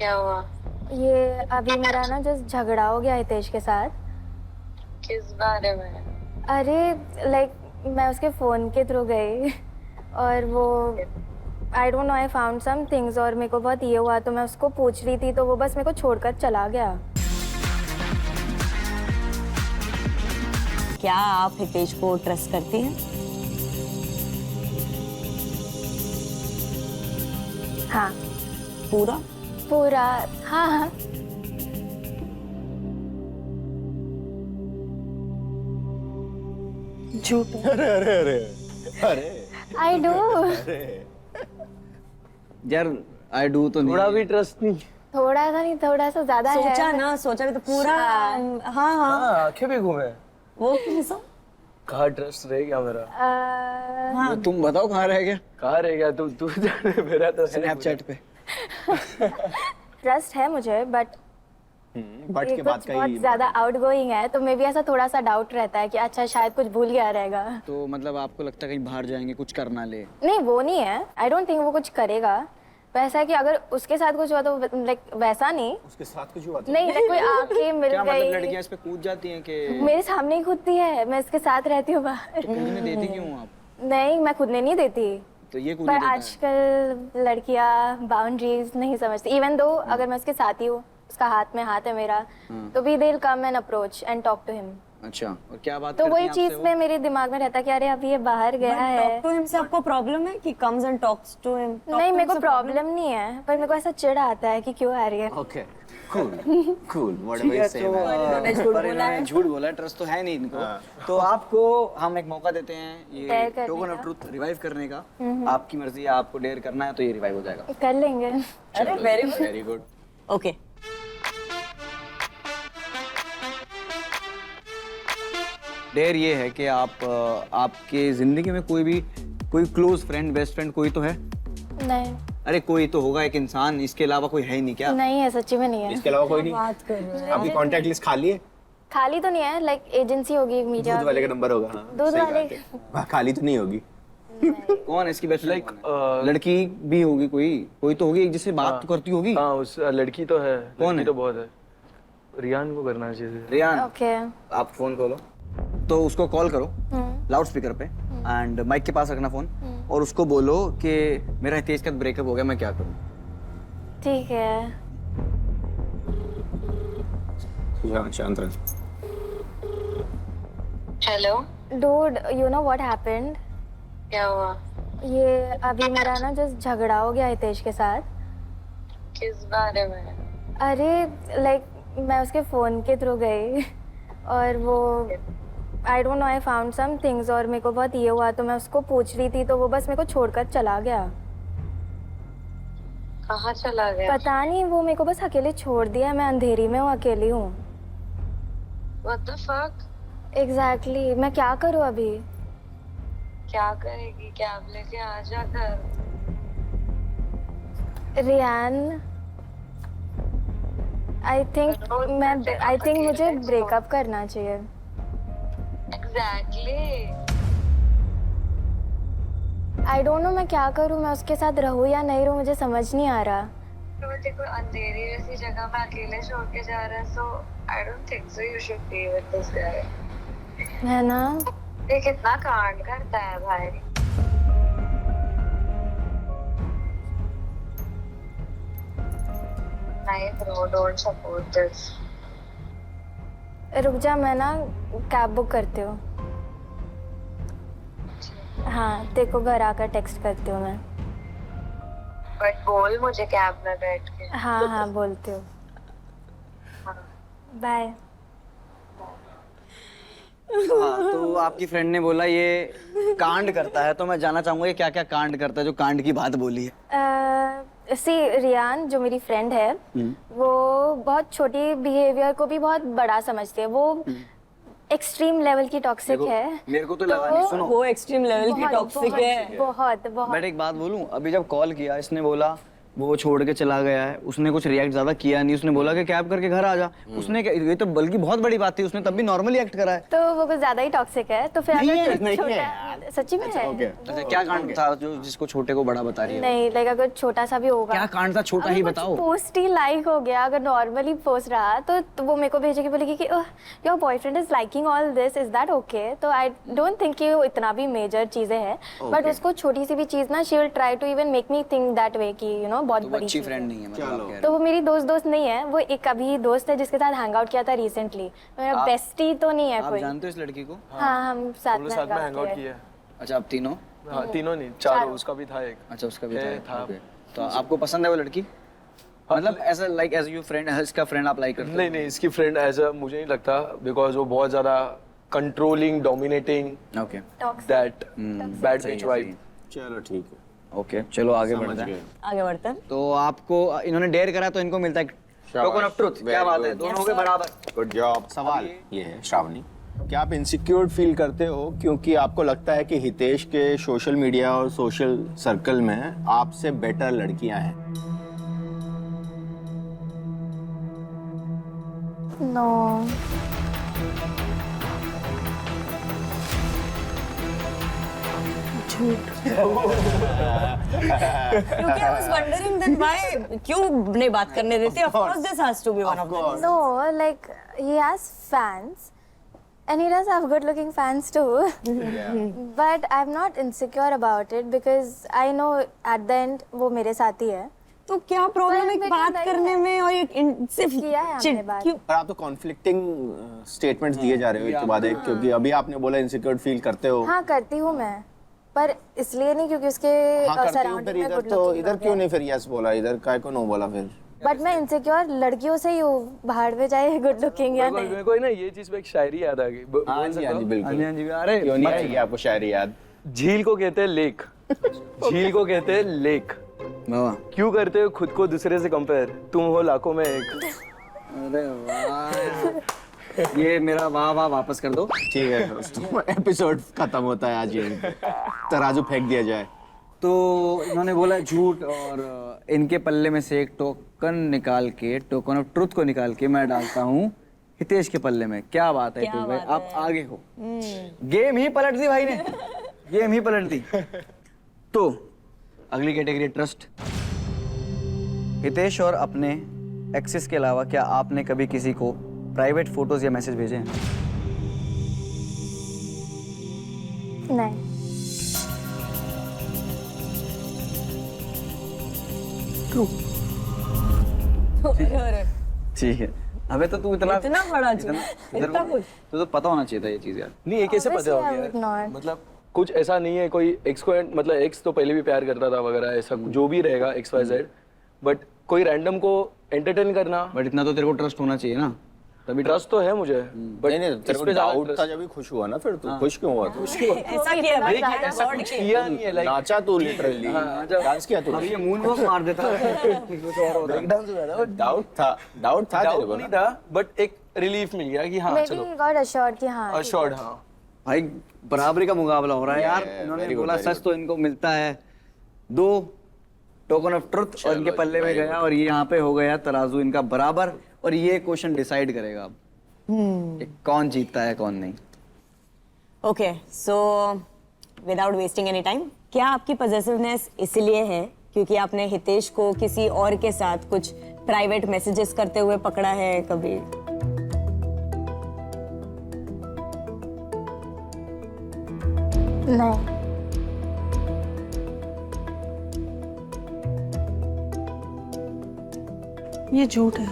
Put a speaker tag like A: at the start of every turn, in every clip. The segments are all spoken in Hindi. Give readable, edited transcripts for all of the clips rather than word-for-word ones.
A: क्या हुआ?
B: ये अभी मेरा ना जस्ट झगड़ा हो गया हितेश के साथ।
A: किस बारे में?
B: अरे लाइक मैं उसके फ़ोन के थ्रू गई और वो I don't know I found some things और मेरे को बहुत ये हुआ तो मैं उसको पूछ रही थी तो वो बस मेरे को छोड़कर चला गया।
C: क्या आप हितेश को ट्रस्ट करती हैं?
B: हाँ
C: पूरा?
B: पूरा हाँ हाँ।
C: झूठ?
D: अरे अरे अरे अरे
B: आई डू।
E: यार आई डू तो नहीं।
D: थोड़ा भी ट्रस्ट नहीं।
B: थोड़ा सा नहीं थोड़ा सा ज्यादा है।
C: सोचा ना, सोचा भी तो पूरा। हाँ हाँ।
D: हाँ आंखें भी घूमे।
C: वो कैसा?
D: कहाँ ट्रस्ट रह गया मेरा?
E: वो तुम बताओ कहाँ रह गया?
D: कहाँ रह गया? तू जाने, मेरा तो
E: स्नैपचैट पे।
B: ट्रस्ट है मुझे बट
D: बट
B: ये
D: के बाद
B: कुछ
D: का
B: बहुत
D: ही
B: ज्यादा आउटगोइंग है तो मे भी ऐसा थोड़ा सा डाउट रहता है कि अच्छा शायद कुछ भूल गया रहेगा।
E: तो मतलब आपको लगता है कहीं बाहर जाएंगे कुछ करना ले?
B: नहीं वो नहीं है, आई डोंट थिंक वो कुछ करेगा। वैसा है कि अगर उसके साथ कुछ हुआ तो लाइक वैसा नहीं।
D: उसके साथ कुछ हुआ था?
B: नहीं लाइक कोई आके मिल
E: क्या मतलब
B: गई।
E: लड़कियां इस पे कूद जाती हैं कि
B: मेरे सामने ही कूदती है, मैं इसके साथ रहती हूँ बाहर।
E: कूदने देती क्यों आप?
B: नहीं मैं कूदने नहीं देती
E: तो ये कूदने
B: पर
E: देता है।
B: आजकल लड़कियां बाउंड्रीज नहीं समझती। इवन दो अगर मैं उसके साथ ही हूँ, उसका हाथ में हाथ है मेरा, तो भी they will come and approach and talk to him.
E: अच्छा, और क्या बात
B: तो
E: करती
B: वही
E: हैं आपसे
B: चीज
E: वो?
B: में मेरे दिमाग में रहता है कि अरे अभी ये बाहर गया है।
C: टॉक टू हिम से आपको प्रॉब्लम है कि comes and talks to him?
B: नहीं मेरे को प्रॉब्लम नहीं है पर मेरे को ऐसा चिढ़ आता है कि क्यों आ रही है।
E: Okay cool cool whatever you से। पर इन्होंने झूठ बोला, ट्रस्ट तो है नहीं इनको। तो आपको हम एक मौका देते हैं
B: Dare
E: ये
B: करने
E: टोकन ऑफ
B: का।
E: ट्रूथ रिवाइव करने का। आपकी मर्जी है, आपको डेयर करना है तो ये रिवाइव हो जाएगा।
B: कर लेंगे।
C: अरे very good.
E: Very good.
C: Okay.
E: डेयर ये है कि आपके जिंदगी में कोई क्लोज फ्रेंड, बेस्ट फ्रेंड कोई तो है?
B: नहीं
E: अरे कोई तो होगा एक इंसान, इसके अलावा कोई है ही नहीं क्या?
B: नहीं है, सच्ची में नहीं है।
D: इसके अलावा कोई नहीं?
C: बात कर रहे हैं।
D: आपकी कांटेक्ट लिस्ट खाली है?
B: खाली तो नहीं है, लाइक एजेंसी होगी मीडिया।
D: दूध वाले का नंबर होगा। हाँ,
B: दूध
D: सही
B: वाले
D: बात है। हाँ, खाली तो नहीं होगी।
E: कौन है इसकी बेस्ट फ्रेंड? लड़की भी होगी, कोई तो होगी जिससे बात तो करती होगी।
F: हाँ उस लड़की तो है।
E: कौन
F: लड़की
E: है?
F: तो बहुत है। रियान को करना चाहिए।
E: रियान,
B: ओके।
E: आप फोन खोलो तो उसको कॉल करो लाउड स्पीकर पे एंड माइक के पास रखना फोन और उसको बोलो कि मेरा हितेश का ब्रेकअप हो गया, मैं क्या करूं?
B: ठीक है।
D: शांत रह।
A: Hello,
B: dude you know what happened?
A: क्या हुआ?
B: ये अभी मेरा ना जस्ट झगड़ा हो गया हितेश के साथ।
A: किस बारे में?
B: अरे लाइक मैं उसके फ़ोन के थ्रू गई और वो I don't know I found some things और मेरे को बहुत ये हुआ तो मैं उसको पूछ रही थी तो वो बस मेरे को छोड़कर चला गया।
A: कहाँ चला गया?
B: पता नहीं, वो मेरे को बस अकेले छोड़ दिया। मैं अंधेरी में हूँ, अकेली हूँ।
A: What the fuck?
B: एग्जैक्टली मैं क्या करूँ अभी?
A: क्या करेगी? कैब लेके आ जा घर।
B: रियान आई थिंक मुझे ब्रेकअप करना चाहिए।
A: Exactly.
B: आई डोंट नो मैं क्या करूँ, मैं उसके साथ रहूँ या नहीं रहूँ, मुझे समझ नहीं आ रहा।
A: तो मुझे कोई अंधेरी जैसी जगह में अकेले छोड़ के जा रहा है, so I don't think so you should be with this guy.
B: है ना?
A: ये कितना कांड करता है भाई। नहीं bro, don't support this.
B: रुक जा, मैं ना कैब बुक करती हूँ। हाँ तेरे को घर आकर टेक्स्ट करती हूँ मैं।
A: But बोल मुझे कैब में बैठ के।
B: हाँ हाँ बोलती हूँ। बाय।
E: हाँ, तो आपकी फ्रेंड ने बोला ये कांड करता है, तो मैं जानना चाहूंगा ये क्या क्या कांड करता है जो कांड की बात बोली है।
B: सी रियान जो मेरी फ्रेंड है वो बहुत छोटी बिहेवियर को भी बहुत बड़ा समझती है। वो एक्सट्रीम लेवल की टॉक्सिक है।
E: मेरे को तो लगा नहीं। सुनो,
C: वो एक्सट्रीम लेवल की
B: बहुत
C: टॉक्सिक है।
B: बहुत बहुत।
E: बट एक बात बोलूं, अभी जब कॉल किया इसने बोला वो छोड़ के चला गया है, उसने कुछ रिएक्ट ज्यादा किया नहीं, उसने बोला कि कैब करके घर आ जा, उसने ये तो बल्कि बहुत बड़ी बात थी, उसने तब भी नॉर्मली एक्ट करा है।
B: तो वो कुछ ज्यादा ही टॉक्सिक है, तो फिर
D: नहीं है,
B: अगर
D: नहीं है
B: छोटा
D: यार।
B: सच्ची में है
E: अच्छा क्या कांड था जो जिसको छोटे को बड़ा बता रही है?
B: नहीं, लाइक अगर छोटा सा भी होगा,
E: क्या कांड था, छोटा ही बताओ।
B: पोस्ट ही लाइक हो गया, अगर नॉर्मली पोस्ट रहा तो वो मेरे को भेजेगी, बोलेगी कि your boyfriend is liking all this, is that okay? तो आई डोंट थिंक कि वो इतना भी मेजर चीजें हैं, बट उसको छोटी सी भी चीज ना she will try to even make me think that way कि यू नो बहुत
E: तो वो
B: बड़ी
E: अच्छी
B: चीज़
E: फ्रेंड
B: है।
E: नहीं है मतलब आप कह रहे
B: तो वो मेरी दोस्त नहीं है, वो एक अभी दोस्त है जिसके साथ हैंग आउट किया था रिसेंटली, मेरा बेस्टी तो नहीं है
E: हो। आप
B: कोई।
E: जानते हो इस लड़की को?
B: हाँ, हम साथ
F: हम लोग
B: में
F: साथ में
B: hang
F: हैंग
B: out
F: आउट
B: किए।
F: किया है।
E: अच्छा आप तीनों?
F: हाँ तीनों नहीं, चारों, उसका भी था एक।
E: अच्छा उसका भी
F: था।
E: था। ओके। तो आपको पसंद है वो लड़की? मतलब ऐसा लाइक एज यू फ्रेंड, इसका फ्रेंड आप लाइक करते हो?
F: नहीं, इसकी फ्रेंड ऐसा मुझे नहीं लगता, बिकॉज वो बहुत ज्यादा controlling, dominating,
E: okay
F: that bad bitch vibe.
D: चलो ठीक है,
E: ओके चलो आगे
D: समझ
E: बढ़ते
D: गए।
E: हैं।
C: आगे बढ़ते हैं।
E: तो आपको इन्होंने डेयर करा तो इनको मिलता है टोकन ऑफ ट्रुथ। क्या बात है, दोनों हो गए बराबर।
D: Good job. सवाल ये है श्रावणी, क्या आप इनसिक्योर फील करते हो क्योंकि आपको लगता है कि हितेश के सोशल मीडिया और सोशल सर्कल में आपसे बेटर लड़कियां हैं?
B: नो,
C: क्योंकि I was wondering that why क्यों नहीं बात करने देते? Of course this has to be one of them.
B: no, like he has fans and he does have good looking fans too. But I'm not insecure about it because I know at the end वो मेरे साथ ही है।
C: तो क्या प्रॉब्लम है
B: मेरे को
C: बात
B: नहीं
C: करने
B: है।
C: में और ये सिर्फ
B: किया है हमने
C: चिढ़-
B: बात।
C: क्यों?
D: पर आप तो कॉन्फ्लिक्टिंग स्टेटमेंट्स दिए जा रहे हो एक के बाद एक, क्योंकि अभी आपने बोला इनसिक्योर फील करते हो।
B: हाँ करती हूँ मैं, पर इसलिए नहीं क्योंकि उसके
D: हाँ करते हो, फिर
B: सराउंडिंग में
D: इधर
B: गुड
D: तो इधर क्यों नहीं फिर यस बोला, इधर काय को नो बोला फिर?
B: बट मैं इनसिक्योर लड़कियों से ही हूँ, बाहर में चाहे गुड लुकिंग या नहीं।
F: मेरे को ना ये चीज पे एक शायरी याद आ गई।
D: हाँ जी हाँ जी बिल्कुल।
E: हाँ जी अरे
D: क्यों नहीं आएगी आपको शायरी याद?
F: झील को कहते हैं लेक, झील को कहते हैं लेक,
E: वाह
F: क्यों करते हो खुद को दूसरे से कंपेयर, तुम हो लाखों में एक।
E: अरे वाह ये मेरा वाह वाह वापस कर दो।
D: ठीक है दोस्तों, एपिसोड खत्म होता है आज, ये तराजू फेंक दिया जाए।
E: तो इन्होंने बोला झूठ, और इनके पल्ले में से एक टोकन निकाल के, टोकन ऑफ ट्रुथ को निकाल के मैं डालता हूँ हितेश के पल्ले में। क्या बात है हितेश भाई, आप आगे हो। गेम ही पलट दी भाई ने, गेम ही पलट दी। तो अगली कैटेगरी ट्रस्ट। हितेश और अपने एक्सेस के अलावा क्या आपने कभी किसी को प्राइवेट फोटोज या मैसेज भेजे हैं?
B: नहीं।
C: अरे,
E: ठीक है। अबे तो तू इतना
C: इतना बड़ा झूठ, इतना कुछ।
E: तो पता होना चाहिए था ये चीज यार।
F: नहीं ये कैसे पता हो
B: Obviously, I would
F: गया?
B: not.
F: मतलब कुछ ऐसा नहीं है कोई एक्स को, मतलब एक्स तो पहले भी प्यार करता था वगैरह, ऐसा जो भी रहेगा एक्स वाई जेड, बट कोई रैंडम को एंटरटेन करना,
E: बट इतना तो तेरे को ट्रस्ट होना चाहिए ना, तभी
F: ट्रस्ट तो है मुझे, बट
D: नहीं नहीं, तेरे को डाउट था जब भी खुश हुआ ना, फिर तू खुश क्यों हुआ? तू
C: ऐसा किया भाई,
F: ऐसा
C: गॉड
F: कुछ
C: के।
F: किया नहीं है, लाइक
D: नाचा तू लिटरली, डांस किया तू?
E: अब ये मून वॉक मार देता
D: डाउट था तेरे को
F: नहीं
D: ना?
F: था, बट एक रिलीफ मिल गया कि हाँ
B: मे
F: चलो
B: बी गॉड अश्योर्ड कि हाँ
F: अश्योर्ड। हाँ
E: भाई बराबरी का मुकाबला हो रहा है यार।
D: Yeah,
E: इन्होंने
D: very good,
E: बोला
D: very
E: सच तो इनको मिलता है 2 टोकन ऑफ ट्रुथ, और इनके पल्ले में गया, और ये यहाँ पे हो गया तराजू इनका बराबर, और ये क्वेश्चन डिसाइड करेगा अब कि कौन जीतता है कौन नहीं।
C: Okay so without wasting any time, क्या आपकी पॉजिटिवनेस इसलिए है क्योंकि आपने हितेश को किसी और के साथ कुछ प्राइवेट मैसेजेस करते हुए पकड़ा है कभी?
B: नहीं।
C: ये झूठ है।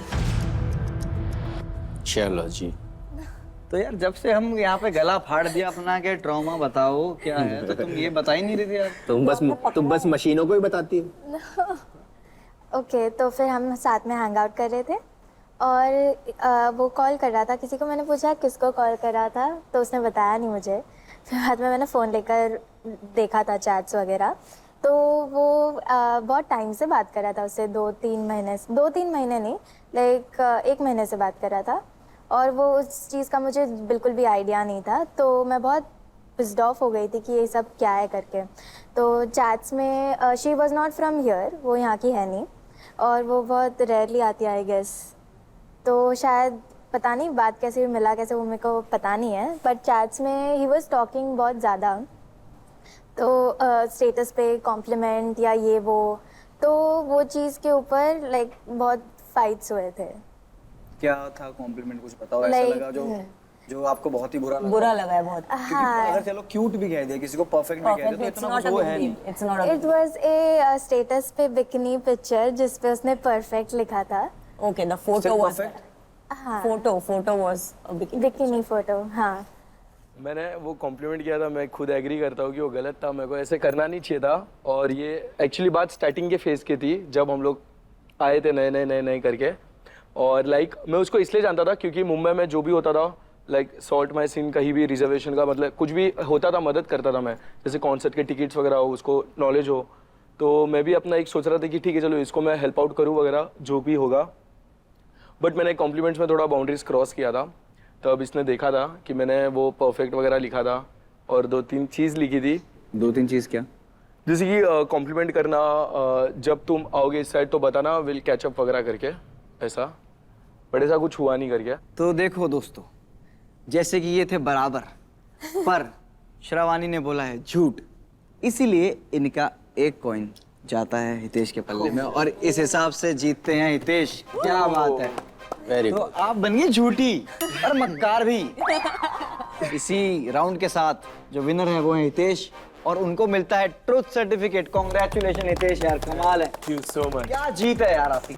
D: चलो जी,
E: तो यार जब से हम यहाँ पे गला फाड़ दिया अपना के ट्रॉमा बताओ क्या है, तो तुम ये बता ही नहीं रही थी यार।
D: तुम बस मशीनों को ही बताती हो।
B: ओके, तो फिर हम साथ में हैंग आउट कर रहे थे और वो कॉल कर रहा था किसी को। मैंने पूछा किसको कॉल कर रहा था, तो उसने बताया नहीं मुझे। फिर बाद में मैंने फ़ोन लेकर देखा था चैट्स वगैरह, तो वो बहुत टाइम से बात कर रहा था उससे, 2-3 महीने नहीं, लाइक 1 महीने से बात कर रहा था, और वो उस चीज़ का मुझे बिल्कुल भी आइडिया नहीं था। तो मैं बहुत पिस्ड ऑफ हो गई थी कि ये सब क्या है करके। तो चैट्स में she was not from here, वो यहाँ की है नहीं, और वो बहुत रेयरली आती है आई गेस। तो शायद पता नहीं बात कैसे मिला कैसे, वो मेरे को पता नहीं है, बट चैट्स में ही वॉज टॉकिंग बहुत ज़्यादा। तो स्टेटस पे कॉम्प्लीमेंट या ये तो वो चीज़ के ऊपर लाइक बहुत फाइट्स हुए थे।
E: क्या था कॉम्प्लीमेंट, कुछ बताओ ऐसा
B: Like,
E: लगा जो आपको बहुत ही बुरा लगा?
C: बुरा लगा है बहुत।
E: क्योंकि अगर चलो क्यूट भी कह दिया, किसी को परफेक्ट भी कह दिया, तो
C: इट्स
E: इतना
C: नॉट
E: कुछ वो है नहीं।
C: It's not
B: it was a status पे बिकनी पिक्चर जिस पे उसने परफेक्ट लिखा था।
C: Okay, the photo
E: Still
C: was
E: perfect?
B: हाँ,
C: photo was a
B: bikini photo. हाँ,
F: मैंने वो कॉम्प्लीमेंट किया था, मैं खुद एग्री करता हूँ कि वो गलत था, मेरे को ऐसे करना नहीं चाहिए था। और ये एक्चुअली बात स्टार्टिंग के फेज की थी, जब हम लोग आए थे नए करके। और लाइक मैं उसको इसलिए जानता था क्योंकि मुंबई में जो भी होता था, लाइक सॉल्ट माई सीन, कहीं भी रिजर्वेशन का मतलब कुछ भी होता था, मदद करता था मैं। जैसे कॉन्सर्ट के टिकट्स वगैरह हो, उसको नॉलेज हो, तो मैं भी अपना एक सोच रहा था कि ठीक है चलो इसको मैं हेल्प आउट करूँ वगैरह जो भी होगा। बट मैंने कॉम्प्लीमेंट्स में थोड़ा बाउंड्रीज क्रॉस किया था, तब इसने देखा था कि मैंने वो परफेक्ट वगैरह लिखा था और 2-3 चीज़ लिखी थी।
E: 2-3 चीज क्या?
F: जैसे कि कॉम्प्लीमेंट करना, जब तुम आओगे इस साइड तो बताना, विल कैचअप वगैरह करके, ऐसा। बट ऐसा कुछ हुआ नहीं करके।
E: तो देखो दोस्तों, जैसे कि ये थे बराबर, पर श्रावणी ने बोला है झूठ, इसीलिए इनका एक कॉइन जाता है हितेश के पल्ले में, और इस हिसाब से जीतते हैं हितेश। क्या बात है,
D: वेरी
E: तो आप बनिए झूठी और मक्कार भी। इसी राउंड के साथ जो विनर है वो है हितेश, और उनको मिलता है ट्रुथ सर्टिफिकेट। कॉन्ग्रेचुलेशन हितेश, यार कमाल है,
F: थैंक यू सो मच।
E: क्या जीत है यार आपकी।